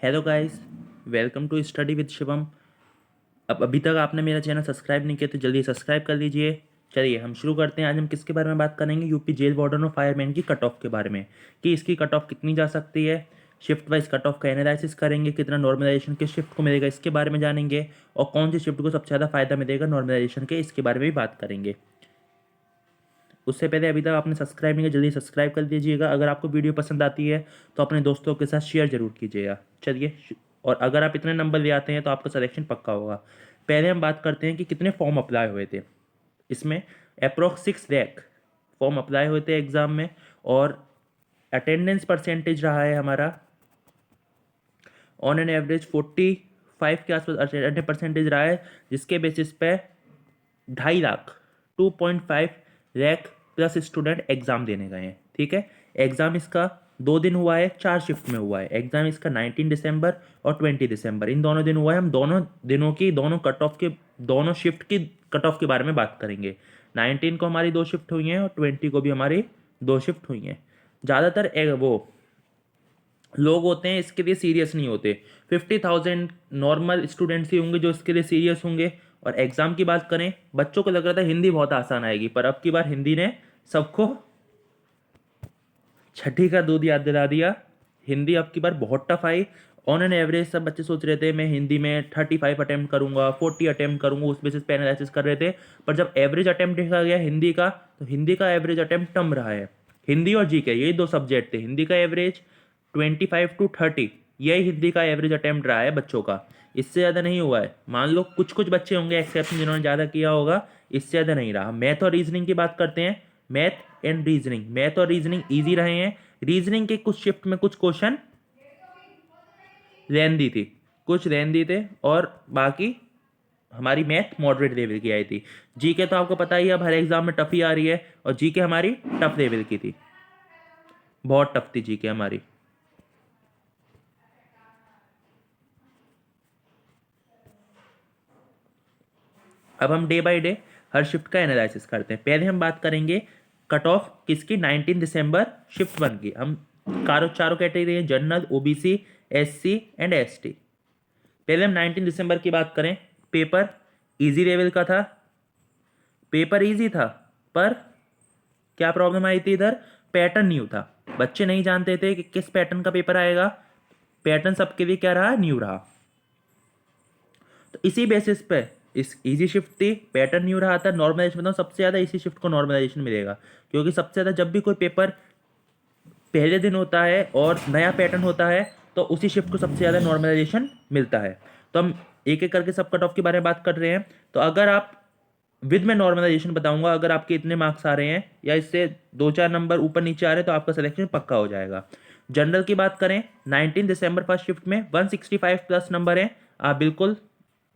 Hello guys, welcome to study with Shivam. अब अभी तक आपने मेरा चैनल सब्सक्राइब नहीं किया तो जल्दी सब्सक्राइब कर लीजिए। चलिए हम शुरू करते हैं। आज हम किसके बारे में बात करेंगे? यूपी जेल वार्डन और फायरमैन की कट ऑफ के बारे में, कि इसकी कट ऑफ कितनी जा सकती है। शिफ्ट वाइज कट ऑफ का एनालिसिस करेंगे, कितना नॉर्मलाइजेशन के शिफ्ट को मिलेगा इसके बारे में जानेंगे, और कौन सी शिफ्ट को सबसे ज़्यादा फायदा मिलेगा नॉर्मलाइजेशन के, इसके बारे में भी बात करेंगे। उससे पहले अभी तक आपने सब्सक्राइब नहीं किया, जल्दी सब्सक्राइब कर दीजिएगा। अगर आपको वीडियो पसंद आती है तो अपने दोस्तों के साथ शेयर जरूर कीजिएगा। चलिए, और अगर आप इतने नंबर ले आते हैं तो आपका सिलेक्शन पक्का होगा। पहले हम बात करते हैं कि कितने फॉर्म अप्लाई हुए थे। इसमें अप्रोक्स 6 लाख फॉर्म अप्लाई हुए थे एग्ज़ाम में, और अटेंडेंस परसेंटेज रहा है हमारा ऑन एन एवरेज 45 के आसपास अटेंडेंस परसेंटेज रहा है, जिसके बेसिस पे 2.5 lakh 2.5 lakh plus student exam देने गए हैं। ठीक है, एग्ज़ाम इसका 2 दिन हुआ है, 4 शिफ्ट में हुआ है। एग्ज़ाम इसका 19 दिसंबर और 20 दिसंबर, इन दोनों दिन हुआ है। हम दोनों दिनों की, दोनों कट ऑफ के, दोनों शिफ्ट की कट ऑफ के बारे में बात करेंगे। 19 को हमारी 2 शिफ्ट हुई हैं और 20 को भी हमारी 2 शिफ्ट हुई हैं। ज़्यादातर वो लोग होते हैं इसके लिए सीरियस नहीं होते। 50,000 नॉर्मल स्टूडेंट्स ही होंगे जो इसके लिए सीरियस होंगे। और एग्ज़ाम की बात करें, बच्चों को लग रहा था हिंदी बहुत आसान आएगी, पर अब की बार हिंदी ने सबको छठी का दूध याद दिला दिया। हिंदी अब की बार बहुत tough I. On an average सब बच्चे सोच रहे थे मैं हिंदी में 35 अटैम्प्ट करूंगा, 40 अटैम्प्ट करूंगा, उस बेसिस पे एनालिसिस कर रहे थे। पर जब एवरेज अटैम्प्ट देखा गया हिंदी का, तो हिंदी का एवरेज अटैम्प्ट कम रहा है। हिंदी और जीके यही 2 सब्जेक्ट थे, हिंदी का एवरेज 25 to 30, यही हिंदी का एवरेज अटैम्प्ट रहा है बच्चों का। इससे ज़्यादा नहीं हुआ है। मान लो कुछ कुछ बच्चे होंगे एक्सेप्शन जिन्होंने ज़्यादा किया होगा, इससे ज़्यादा नहीं रहा। मैथ और रीजनिंग की बात करते हैं। मैथ और रीजनिंग ईजी रहे हैं। रीजनिंग के कुछ शिफ्ट में कुछ क्वेश्चन लेंदी थी, कुछ लेंदी थे, और बाकी हमारी मैथ मॉडरेट लेवल की आई थी। जीके तो आपको पता ही है, अब हर एग्जाम में टफ ही आ रही है, और जीके हमारी टफ लेवल की थी, बहुत टफ थी जीके हमारी। अब हम day by day her shift का एनालिसिस करते हैं। पहले हम बात करेंगे कट ऑफ किसकी, 19 दिसंबर शिफ्ट 1 की। हम चारों कैटेगरी हैं, general, OBC, SC and ST. पहले हम 19 दिसंबर की बात करें। पेपर इजी लेवल का था, पेपर इजी था, पर क्या प्रॉब्लम आई थी इधर? पैटर्न न्यू था। बच्चे नहीं जानते थे कि किस पैटर्न का पेपर आएगा। पैटर्न सबके लिए क्या रहा? न्यू रहा। तो इसी बेसिस पे इस इजी शिफ्ट थी, पैटर्न न्यू रहा था। नॉर्मलाइजेशन बताऊँ, सबसे ज़्यादा इसी शिफ्ट को नॉर्मलाइजेशन मिलेगा, क्योंकि सबसे ज़्यादा जब भी कोई पेपर पहले दिन होता है और नया पैटर्न होता है, तो उसी शिफ्ट को सबसे ज़्यादा नॉर्मलाइजेशन मिलता है। तो हम एक एक करके सब कट ऑफ के बारे में बात कर रहे हैं। तो अगर आप विद में नॉर्मलाइजेशन बताऊंगा, अगर आपके इतने मार्क्स आ रहे हैं या इससे 2-4 नंबर ऊपर नीचे आ रहे हैं, तो आपका सिलेक्शन पक्का हो जाएगा। जनरल की बात करें, 19 दिसंबर फर्स्ट शिफ्ट में 165 प्लस नंबर है। आप बिल्कुल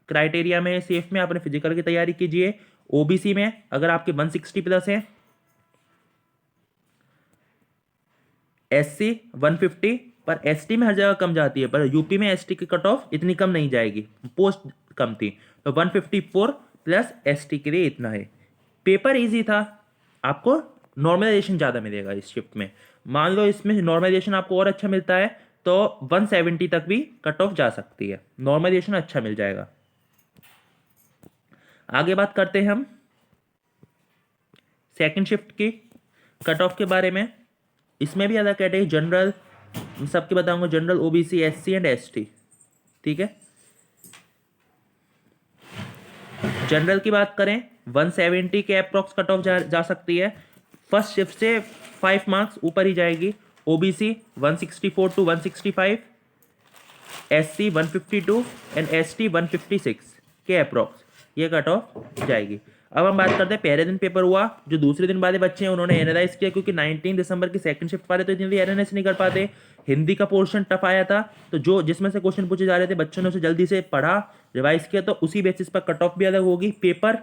क्राइटेरिया में, सेफ में, आपने फिजिकल की तैयारी कीजिए। ओबीसी में अगर आपके 160 प्लस है, एससी 150, पर एसटी में हर जगह कम जाती है, पर यूपी में एसटी की कट ऑफ इतनी कम नहीं जाएगी, पोस्ट कम थी। तो 154 प्लस एसटी के लिए इतना है। पेपर इजी था, आपको नॉर्मलाइजेशन ज़्यादा मिलेगा इस शिफ्ट में। मान लो इसमें नॉर्मलाइजेशन आपको और अच्छा मिलता है तो 170 तक भी कट ऑफ जा सकती है, नॉर्मलाइजेशन अच्छा मिल जाएगा। आगे बात करते हैं हम सेकंड शिफ्ट की कट ऑफ के बारे में। इसमें भी अलग कैटेगरी, जनरल, सबके बताऊंगा, general, OBC, SC and ST. ठीक है, जनरल की बात करें, 170 के अप्रॉक्स कट ऑफ जा सकती है। फर्स्ट शिफ्ट से 5 मार्क्स ऊपर ही जाएगी। OBC 164 to 165, SC 152 and ST 156 के अप्रॉक्स ये कट ऑफ जाएगी। अब हम बात करते हैं पहले दिन पेपर हुआ, जो दूसरे दिन वाले बच्चे हैं उन्होंने एनालाइज किया, क्योंकि 19 दिसंबर की सेकंड शिफ्ट वाले तो इतनी भी एनालाइज नहीं कर पाते। हिंदी का पोर्शन टफ आया था, तो जो जिसमें से क्वेश्चन पूछे जा रहे थे बच्चों ने उसे जल्दी से पढ़ा, रिवाइज किया, तो उसी बेसिस पर कट ऑफ भी अलग होगी। पेपर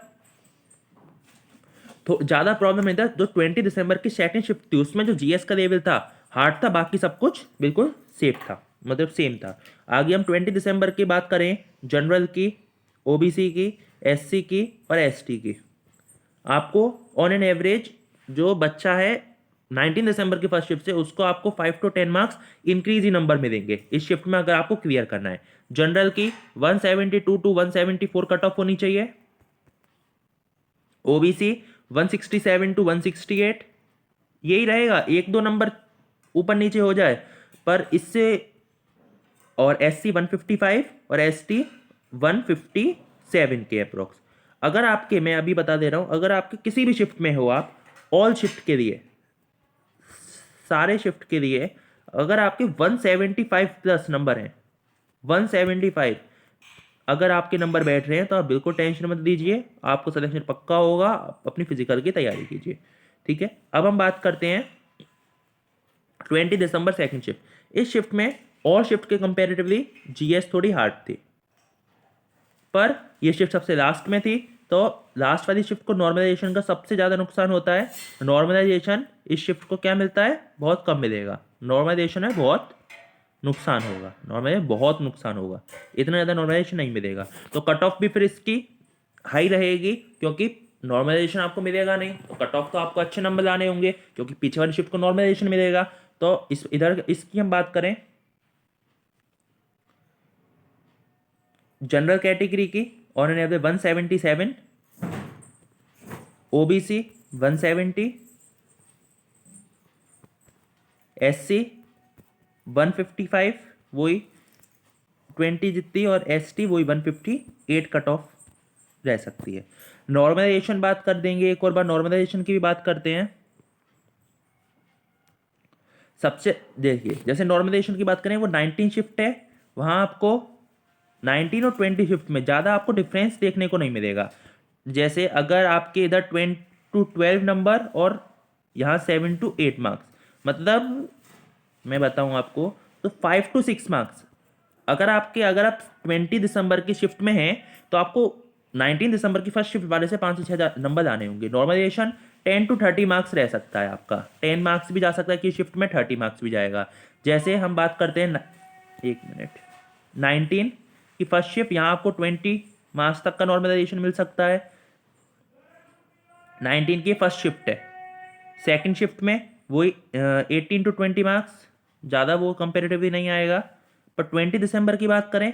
तो ज़्यादा प्रॉब्लम नहीं था। जो 20 दिसंबर की सेकंड शिफ्ट थी उसमें जो जीएस का लेवल था हार्ड था, बाकी सब कुछ बिल्कुल सेफ था, मतलब सेम था। आगे हम 20 दिसंबर की बात करें, जनरल की, ओबीसी की, एससी की और एसटी की। आपको ऑन एन एवरेज जो बच्चा है 19 दिसंबर की फर्स्ट शिफ्ट से उसको आपको 5 to 10 marks increase he number मिलेंगे इस शिफ्ट में, अगर आपको क्लियर करना है। जनरल की 172 to 174 कट ऑफ होनी चाहिए। ओबीसी 167 to 168, यही रहेगा, एक दो नंबर ऊपर नीचे हो जाए पर इससे, और एससी 155 और एसटी 157 के अप्रोक्स। अगर आपके, मैं अभी बता दे रहा हूं, अगर आपके किसी भी शिफ्ट में हो, आप ऑल शिफ्ट के लिए, सारे शिफ्ट के लिए अगर आपके 175 प्लस नंबर हैं, 175 अगर आपके नंबर बैठ रहे हैं तो आप बिल्कुल टेंशन मत लीजिए, आपको सिलेक्शन पक्का होगा। आप अपनी फिजिकल की तैयारी कीजिए, ठीक है। अब हम बात करते हैं 20 दिसंबर सेकंड शिफ्ट। इस शिफ्ट में और शिफ्ट के कंपैरेटिवली जीएस थोड़ी हार्ड थी, पर यह शिफ्ट सबसे लास्ट में थी, तो लास्ट वाली शिफ्ट को नॉर्मलाइजेशन का सबसे ज़्यादा नुकसान होता है। नॉर्मलाइजेशन इस शिफ्ट को क्या मिलता है, बहुत कम मिलेगा। नॉर्मलाइजेशन है बहुत नुकसान होगा, नॉर्मलाइजेशन बहुत नुकसान होगा, इतना ज़्यादा नॉर्मलाइजेशन नहीं मिलेगा। तो कट ऑफ भी फिर इसकी हाई रहेगी, क्योंकि नॉर्मलाइजेशन आपको मिलेगा नहीं, तो कट ऑफ तो आपको अच्छे नंबर लाने होंगे, क्योंकि पीछे वाली शिफ्ट को नॉर्मलाइजेशन मिलेगा। तो इधर इसकी हम बात करें जनरल कैटेगरी की, on an average 177, OBC 170, SC 155 वही 20 जितनी, और एसटी वही 158 कट ऑफ रह सकती है। नॉर्मलाइजेशन बात कर देंगे, एक और बार नॉर्मलाइजेशन की भी बात करते हैं। सबसे देखिए, जैसे नॉर्मलाइजेशन की बात करें, वो 19 शिफ्ट है, वहाँ आपको 19 और 20 शिफ्ट में ज़्यादा आपको डिफरेंस देखने को नहीं मिलेगा। जैसे अगर आपके इधर 20 to 12 नंबर और यहाँ 7 to 8 मार्क्स, मतलब मैं बताऊँ आपको तो 5 to 6 मार्क्स। अगर आप 20 दिसंबर की शिफ्ट में हैं तो आपको 19 दिसंबर की फर्स्ट शिफ्ट वाले से 5 से 6 नंबर आने होंगे। नॉर्मलाइजेशन 10 to 30 मार्क्स रह सकता है आपका, 10 मार्क्स भी जा सकता है कि शिफ्ट में 30 मार्क्स भी जाएगा। जैसे हम बात करते हैं, एक मिनट, 19 की फर्स्ट शिफ्ट, यहाँ आपको 20 मार्क्स तक का नॉर्मलाइजेशन मिल सकता है। 19 की फर्स्ट शिफ्ट है, सेकंड शिफ्ट में वही 18 to 20 मार्क्स, ज़्यादा वो कंपेरेटिवली नहीं आएगा। पर 20 दिसंबर की बात करें,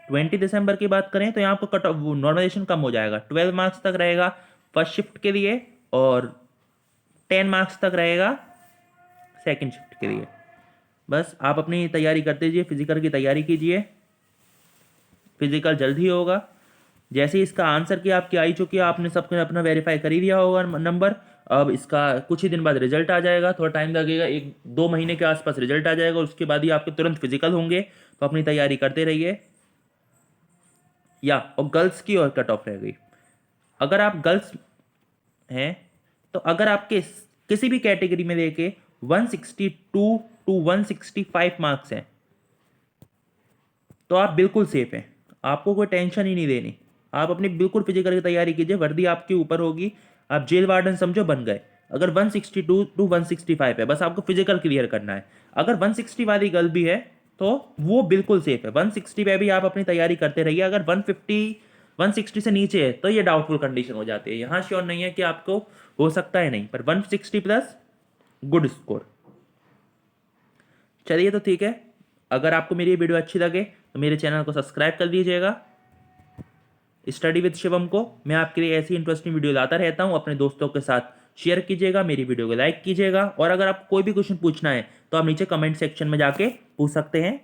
20 दिसंबर की बात करें तो यहाँ आपको कट ऑफ नॉर्मलाइजेशन कम हो जाएगा, 12 मार्क्स तक रहेगा फर्स्ट शिफ्ट के लिए और 10 मार्क्स तक रहेगा सेकंड शिफ्ट के लिए। बस आप अपनी तैयारी करते जाइए, फिजिकल की तैयारी कीजिए, फिजिकल जल्द ही होगा। जैसे इसका आंसर की आपकी आई चुकी है, आपने सबने अपना वेरीफाई कर ही दिया होगा नंबर। अब इसका कुछ ही दिन बाद रिजल्ट आ जाएगा, थोड़ा टाइम लगेगा, 1-2 महीने के आसपास रिजल्ट आ जाएगा, उसके बाद ही आपके तुरंत फिजिकल होंगे। तो अपनी तैयारी करते रहिए। और गर्ल्स की और कट ऑफ रह गई, अगर आप गर्ल्स हैं तो अगर आपके किसी भी कैटेगरी में लेके 162 to 165 मार्क्स हैं तो आप बिल्कुल सेफ हैं, आपको कोई टेंशन ही नहीं देनी। आप अपनी बिल्कुल फिजिकल की तैयारी कीजिए, वर्दी आपके ऊपर होगी, आप जेल वार्डन समझो बन गए। अगर 162 to 165 है, बस आपको फिजिकल क्लियर करना है। अगर 160 वाली गर्ल भी है तो वो बिल्कुल सेफ है, 160 पे भी आप अपनी तैयारी करते रहिए। अगर 160 से नीचे है तो ये डाउटफुल कंडीशन हो जाती है, यहाँ श्योर नहीं है कि आपको हो सकता है नहीं, पर 160 प्लस गुड स्कोर। चलिए तो ठीक है, अगर आपको मेरी वीडियो अच्छी लगे तो मेरे चैनल को सब्सक्राइब कर लीजिएगा। स्टडी विद शिवम को मैं आपके लिए ऐसी इंटरेस्टिंग वीडियो लाता रहता हूँ, अपने दोस्तों के साथ शेयर कीजिएगा, मेरी वीडियो को लाइक कीजिएगा, और अगर आपको कोई भी क्वेश्चन पूछना है तो आप नीचे कमेंट सेक्शन में जाके पूछ सकते हैं।